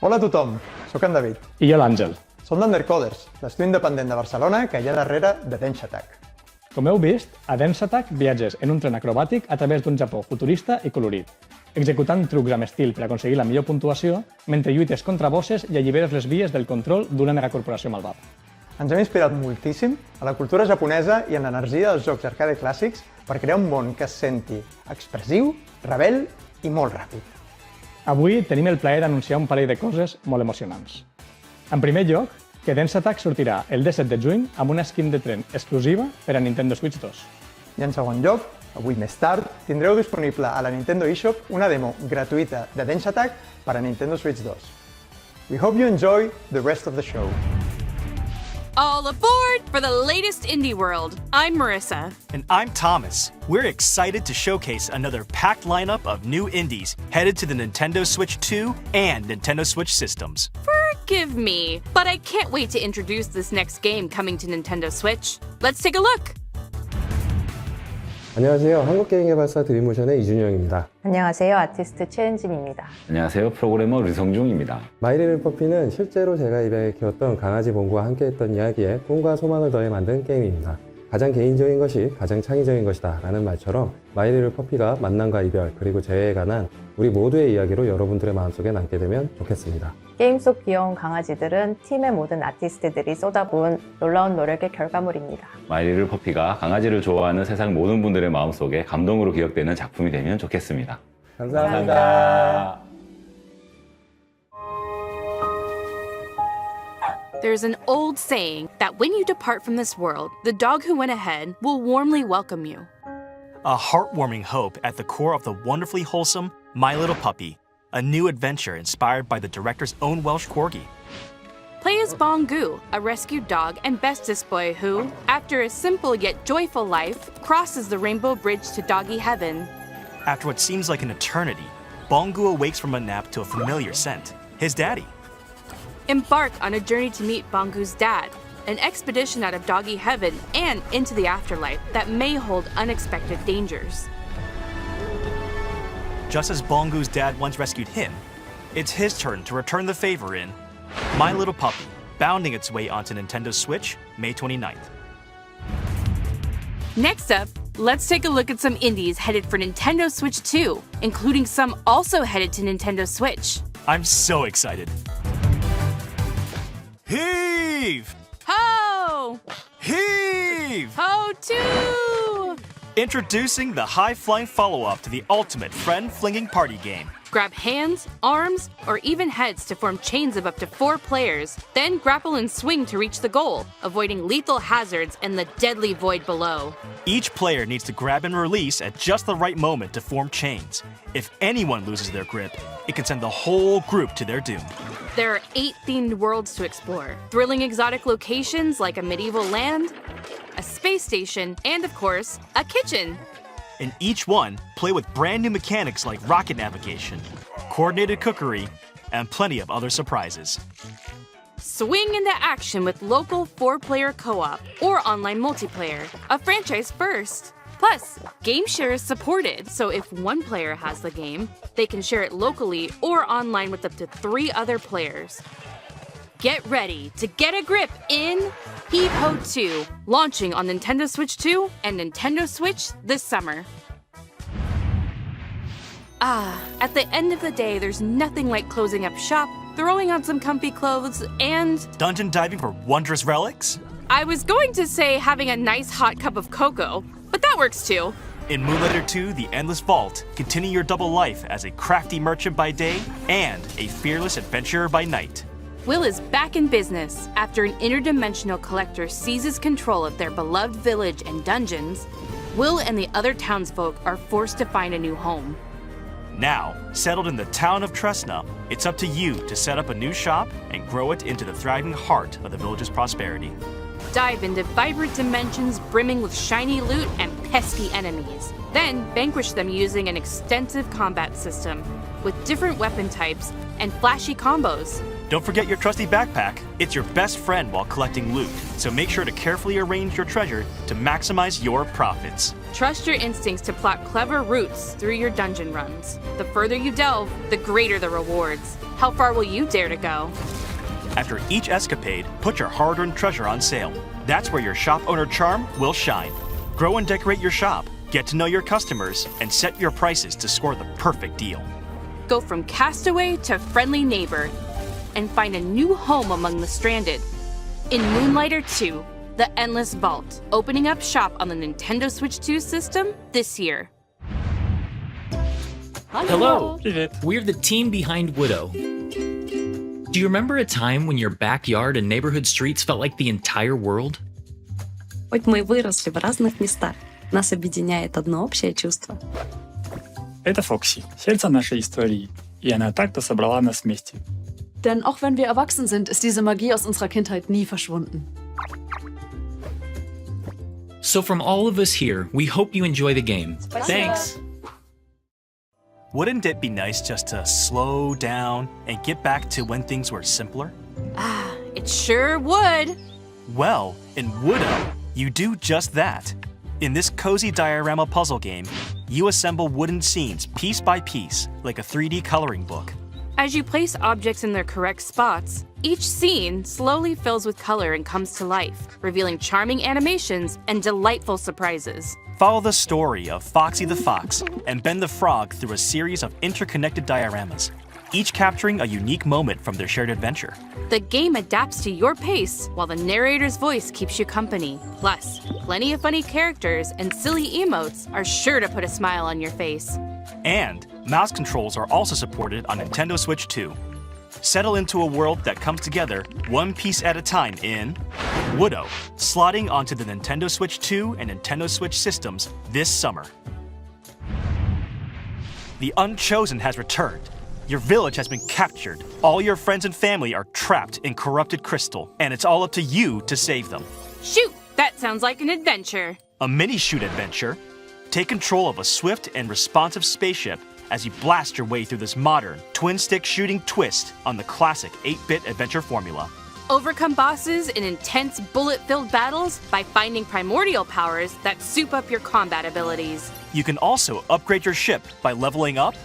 Hola a tothom, sóc en David. I jo l'Àngel. Som d'Undercoders, l'estudi independent de Barcelona que hi ha darrere de Dance Attack. Com heu vist, a Dance Attack viatges en un tren acrobàtic a través d'un Japó futurista i colorit, executant trucs amb estil per aconseguir la millor puntuació mentre lluites contra bosses i alliberes les vies del control d'una megacorporació malvada. Ens hem inspirat moltíssim a la cultura japonesa i en l'energia dels jocs arcade clàssics per crear un món que es senti expressiu, rebel i molt ràpid. Avui tenim el plaer d'anunciar un parell de coses molt emocionants. En primer lloc, que Dance Attack sortirà el 17 de juny amb una skin de tren exclusiva per a Nintendo Switch 2. I en segon lloc, avui més tard, tindreu disponible a la Nintendo eShop una demo gratuïta de Dance Attack per a Nintendo Switch 2. We hope you enjoy the rest of the show. All aboard for the latest indie world. I'm Marissa. And I'm Thomas. We're excited to showcase another packed lineup of new indies headed to the Nintendo Switch 2 and Nintendo Switch systems. Forgive me, but I can't wait to introduce this next game coming to Nintendo Switch. Let's take a look. 안녕하세요. 한국게임개발사 드림모션의 이준영입니다. 안녕하세요. 아티스트 최은진입니다. 안녕하세요. 프로그래머 류성중입니다. 마이리를 퍼피는 실제로 제가 입양해 키웠던 강아지 봉구와 함께했던 이야기에 꿈과 소망을 더해 만든 게임입니다. 가장 개인적인 것이 가장 창의적인 것이다 라는 말처럼 마이리를 퍼피가 만남과 이별 그리고 재회에 관한 우리 모두의 이야기로 여러분들의 마음속에 남게 되면 좋겠습니다. 게임 속 귀여운 강아지들은 팀의 모든 아티스트들이 쏟아부은 놀라운 노력의 결과물입니다. 마이리를 퍼피가 강아지를 좋아하는 세상 모든 분들의 마음속에 감동으로 기억되는 작품이 되면 좋겠습니다. 감사합니다. There's an old saying that when you depart from this world, the dog who went ahead will warmly welcome you. A heartwarming hope at the core of the wonderfully wholesome My Little Puppy, a new adventure inspired by the director's own Welsh corgi. Play as Bongu, a rescued dog and bestest boy who, after a simple yet joyful life, crosses the rainbow bridge to doggy heaven. After what seems like an eternity, Bongu awakes from a nap to a familiar scent, his daddy. Embark on a journey to meet Bongu's dad, an expedition out of doggy heaven and into the afterlife that may hold unexpected dangers. Just as Bongu's dad once rescued him, it's his turn to return the favor in My Little Puppy, bounding its way onto Nintendo Switch May 29th. Next up, let's take a look at some indies headed for Nintendo Switch 2, including some also headed to Nintendo Switch. I'm so excited. Heave! Ho! Heave! Ho too! Introducing the high-flying follow-up to the ultimate friend-flinging party game. Grab hands, arms, or even heads to form chains of up to 4 players, then grapple and swing to reach the goal, avoiding lethal hazards and the deadly void below. Each player needs to grab and release at just the right moment to form chains. If anyone loses their grip, it can send the whole group to their doom. There are 8 themed worlds to explore, thrilling exotic locations like a medieval land, a space station, and of course, a kitchen. In each one, play with brand new mechanics like rocket navigation, coordinated cookery, and plenty of other surprises. Swing into action with local 4-player co-op or online multiplayer, a franchise first. Plus, game share is supported, so if one player has the game, they can share it locally or online with up to 3 other players. Get ready to get a grip in Heave Ho 2, launching on Nintendo Switch 2 and Nintendo Switch this summer. At the end of the day, there's nothing like closing up shop, throwing on some comfy clothes, and Dungeon diving for wondrous relics? I was going to say having a nice hot cup of cocoa, but that works too. In Moonlighter 2, The Endless Vault, continue your double life as a crafty merchant by day and a fearless adventurer by night. Will is back in business after an interdimensional collector seizes control of their beloved village and dungeons. Will and the other townsfolk are forced to find a new home. Now, settled in the town of Tresna, it's up to you to set up a new shop and grow it into the thriving heart of the village's prosperity. Dive into vibrant dimensions brimming with shiny loot and pesky enemies. Then vanquish them using an extensive combat system with different weapon types and flashy combos. Don't forget your trusty backpack. It's your best friend while collecting loot, so make sure to carefully arrange your treasure to maximize your profits. Trust your instincts to plot clever routes through your dungeon runs. The further you delve, the greater the rewards. How far will you dare to go? After each escapade, put your hard-earned treasure on sale. That's where your shop owner charm will shine. Grow and decorate your shop, get to know your customers, and set your prices to score the perfect deal. Go from castaway to friendly neighbor, and find a new home among the stranded. In Moonlighter 2, The Endless Vault, opening up shop on the Nintendo Switch 2 system this year. Hello! Привет. We're the team behind Widow. Do you remember a time when your backyard and neighborhood streets felt like the entire world? Хоть мы и выросли в разных местах, нас объединяет одно общее чувство. Это Фокси, сердце нашей истории. И она так-то собрала нас вместе. Denn auch wenn wir erwachsen sind, ist diese Magie aus unserer Kindheit nie verschwunden. So from all of us here, we hope you enjoy the game. Thanks! Wouldn't it be nice just to slow down and get back to when things were simpler? It sure would. Well, in Widow, you do just that. In this cozy diorama puzzle game, you assemble wooden scenes piece by piece, like a 3D coloring book. As you place objects in their correct spots, each scene slowly fills with color and comes to life, revealing charming animations and delightful surprises. Follow the story of Foxy the Fox and Ben the Frog through a series of interconnected dioramas, each capturing a unique moment from their shared adventure. The game adapts to your pace, while the narrator's voice keeps you company. Plus, plenty of funny characters and silly emotes are sure to put a smile on your face. And mouse controls are also supported on Nintendo Switch 2. Settle into a world that comes together one piece at a time in Widow, slotting onto the Nintendo Switch 2 and Nintendo Switch systems this summer. The Unchosen has returned. Your village has been captured. All your friends and family are trapped in corrupted crystal, and it's all up to you to save them. Shoot! That sounds like an adventure. A mini-shoot adventure. Take control of a swift and responsive spaceship as you blast your way through this modern, twin-stick shooting twist on the classic 8-bit adventure formula. Overcome bosses in intense bullet-filled battles by finding primordial powers that soup up your combat abilities. You can also upgrade your ship by leveling up,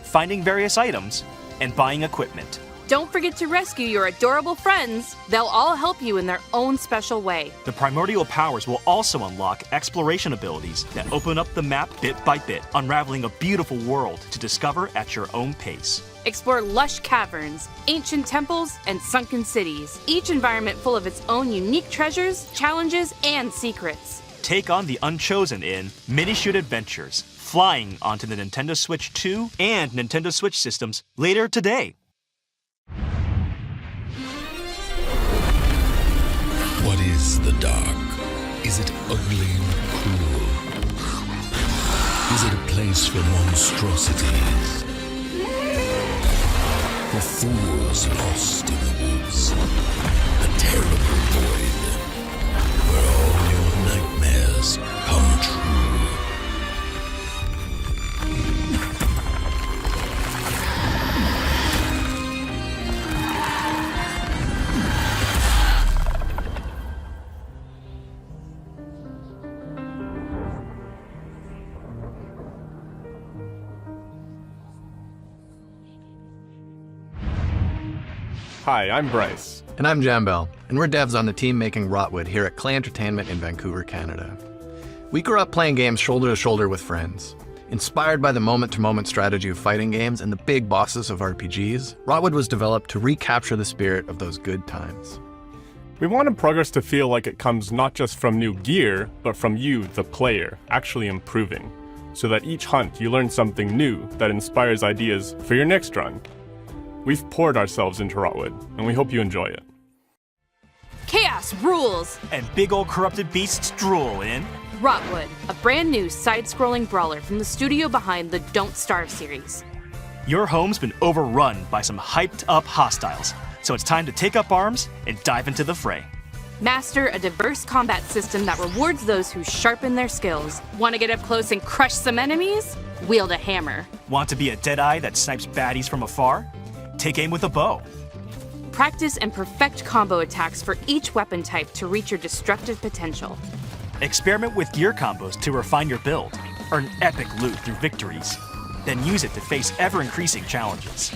finding various items, and buying equipment. Don't forget to rescue your adorable friends. They'll all help you in their own special way. The primordial powers will also unlock exploration abilities that open up the map bit by bit, unraveling a beautiful world to discover at your own pace. Explore lush caverns, ancient temples, and sunken cities, each environment full of its own unique treasures, challenges, and secrets. Take on the Unchosen in Mini-Shoot Adventures, flying onto the Nintendo Switch 2 and Nintendo Switch systems later today. What is the dark? Is it ugly and cruel? Is it a place for monstrosities? For fools lost in the woods? A terrible void where all your nightmares come true. Hi, I'm Bryce. And I'm Jambel, and we're devs on the team making Rotwood here at Clay Entertainment in Vancouver, Canada. We grew up playing games shoulder to shoulder with friends. Inspired by the moment-to-moment strategy of fighting games and the big bosses of RPGs, Rotwood was developed to recapture the spirit of those good times. We wanted progress to feel like it comes not just from new gear, but from you, the player, actually improving, so that each hunt you learn something new that inspires ideas for your next run. We've poured ourselves into Rotwood, and we hope you enjoy it. Chaos rules! And big old corrupted beasts drool in Rotwood, a brand new side-scrolling brawler from the studio behind the Don't Starve series. Your home's been overrun by some hyped-up hostiles, so it's time to take up arms and dive into the fray. Master a diverse combat system that rewards those who sharpen their skills. Want to get up close and crush some enemies? Wield a hammer. Want to be a deadeye that snipes baddies from afar? Take aim with a bow. Practice and perfect combo attacks for each weapon type to reach your destructive potential. Experiment with gear combos to refine your build. Earn epic loot through victories. Then use it to face ever-increasing challenges.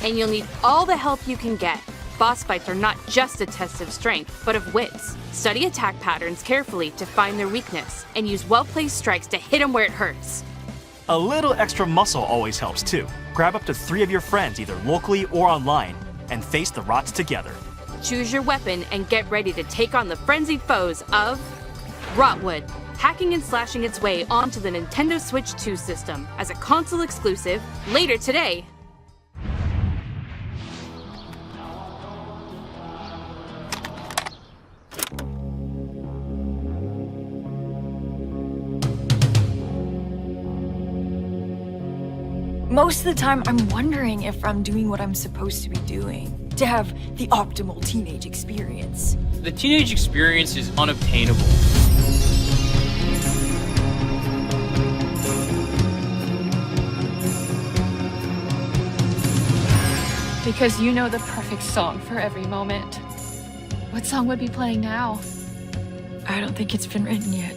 And you'll need all the help you can get. Boss fights are not just a test of strength, but of wits. Study attack patterns carefully to find their weakness, and use well-placed strikes to hit them where it hurts. A little extra muscle always helps too. Grab up to 3 of your friends either locally or online, and face the rots together. Choose your weapon and get ready to take on the frenzied foes of Rotwood, hacking and slashing its way onto the Nintendo Switch 2 system as a console exclusive later today. Most of the time, I'm wondering if I'm doing what I'm supposed to be doing to have the optimal teenage experience. The teenage experience is unobtainable. Because you know the perfect song for every moment. What song would be playing now? I don't think it's been written yet.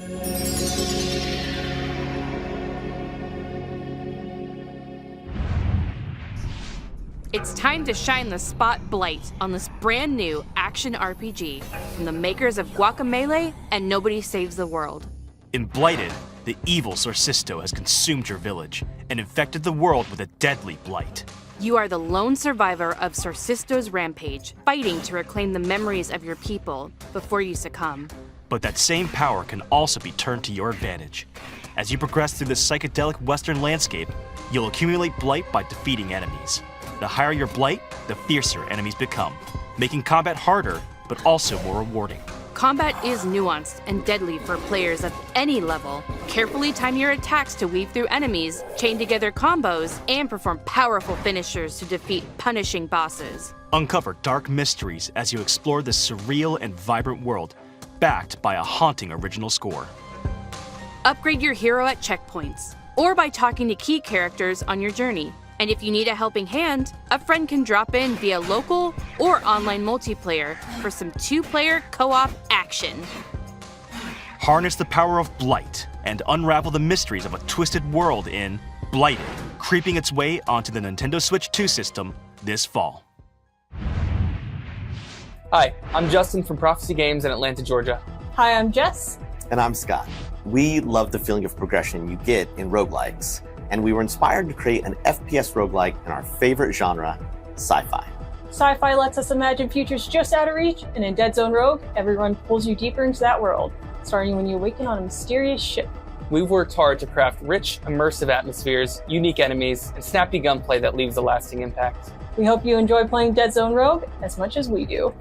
It's time to shine the spot Blight on this brand new action RPG from the makers of Guacamelee and Nobody Saves the World. In Blighted, the evil Sorcisto has consumed your village and infected the world with a deadly blight. You are the lone survivor of Sorcisto's rampage, fighting to reclaim the memories of your people before you succumb. But that same power can also be turned to your advantage. As you progress through this psychedelic western landscape, you'll accumulate blight by defeating enemies. The higher your blight, the fiercer enemies become, making combat harder, but also more rewarding. Combat is nuanced and deadly for players of any level. Carefully time your attacks to weave through enemies, chain together combos, and perform powerful finishers to defeat punishing bosses. Uncover dark mysteries as you explore this surreal and vibrant world, backed by a haunting original score. Upgrade your hero at checkpoints, or by talking to key characters on your journey. And if you need a helping hand, a friend can drop in via local or online multiplayer for some 2-player co-op action. Harness the power of Blight and unravel the mysteries of a twisted world in Blighted, creeping its way onto the Nintendo Switch 2 system this fall. Hi, I'm Justin from Prophecy Games in Atlanta, Georgia. Hi, I'm Jess. And I'm Scott. We love the feeling of progression you get in roguelikes, and we were inspired to create an FPS roguelike in our favorite genre, sci-fi. Sci-fi lets us imagine futures just out of reach, and in Dead Zone Rogue, everyone pulls you deeper into that world, starting when you awaken on a mysterious ship. We've worked hard to craft rich, immersive atmospheres, unique enemies, and snappy gunplay that leaves a lasting impact. We hope you enjoy playing Dead Zone Rogue as much as we do.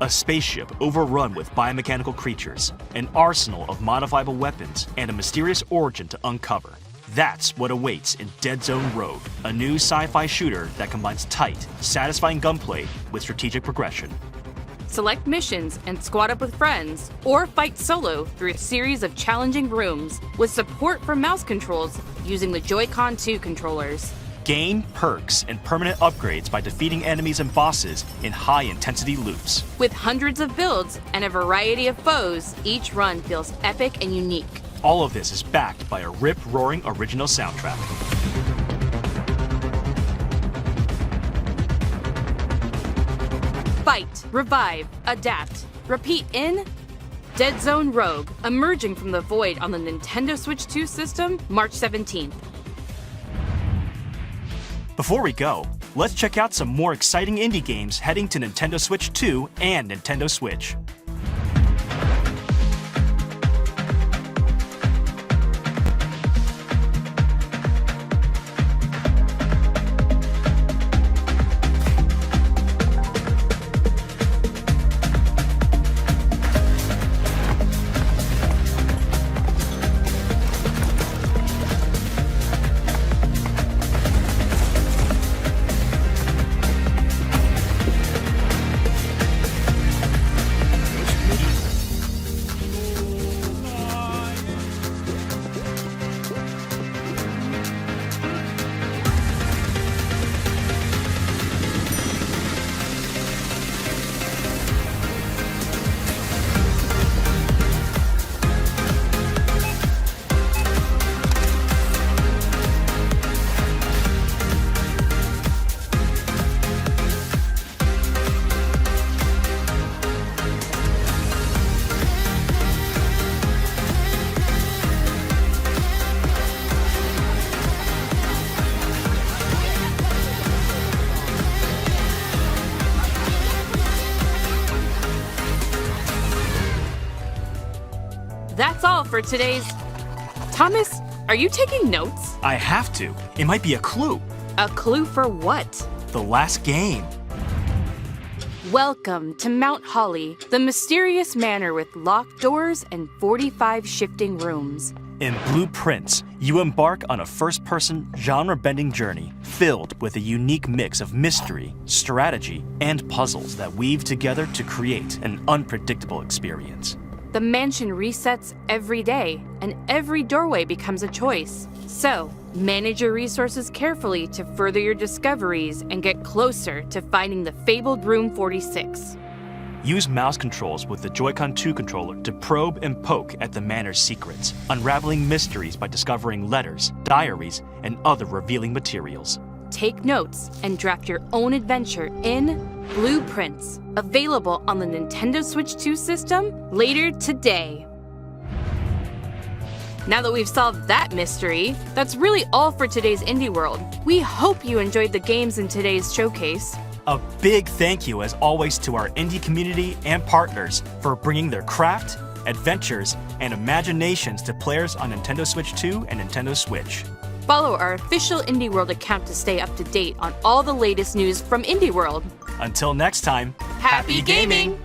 A spaceship overrun with biomechanical creatures, an arsenal of modifiable weapons, and a mysterious origin to uncover. That's what awaits in Dead Zone Rogue, a new sci-fi shooter that combines tight, satisfying gunplay with strategic progression. Select missions and squad up with friends, or fight solo through a series of challenging rooms with support for mouse controls using the Joy-Con 2 controllers. Gain perks and permanent upgrades by defeating enemies and bosses in high-intensity loops. With hundreds of builds and a variety of foes, each run feels epic and unique. All of this is backed by a rip-roaring original soundtrack. Fight, revive, adapt, repeat in Dead Zone Rogue, emerging from the void on the Nintendo Switch 2 system, March 17th. Before we go, let's check out some more exciting indie games heading to Nintendo Switch 2 and Nintendo Switch. for today's... Thomas, are you taking notes? I have to. It might be a clue. A clue for what? The last game. Welcome to Mount Holly, the mysterious manor with locked doors and 45 shifting rooms. In Blueprints, you embark on a first-person, genre-bending journey filled with a unique mix of mystery, strategy, and puzzles that weave together to create an unpredictable experience. The mansion resets every day, and every doorway becomes a choice. So, manage your resources carefully to further your discoveries and get closer to finding the fabled Room 46. Use mouse controls with the Joy-Con 2 controller to probe and poke at the manor's secrets, unraveling mysteries by discovering letters, diaries, and other revealing materials. Take notes and draft your own adventure in Blueprints, available on the Nintendo Switch 2 system later today. Now that we've solved that mystery, that's really all for today's Indie World. We hope you enjoyed the games in today's showcase. A big thank you, as always, to our indie community and partners for bringing their craft, adventures, and imaginations to players on Nintendo Switch 2 and Nintendo Switch. Follow our official Indie World account to stay up to date on all the latest news from Indie World. Until next time, Happy gaming!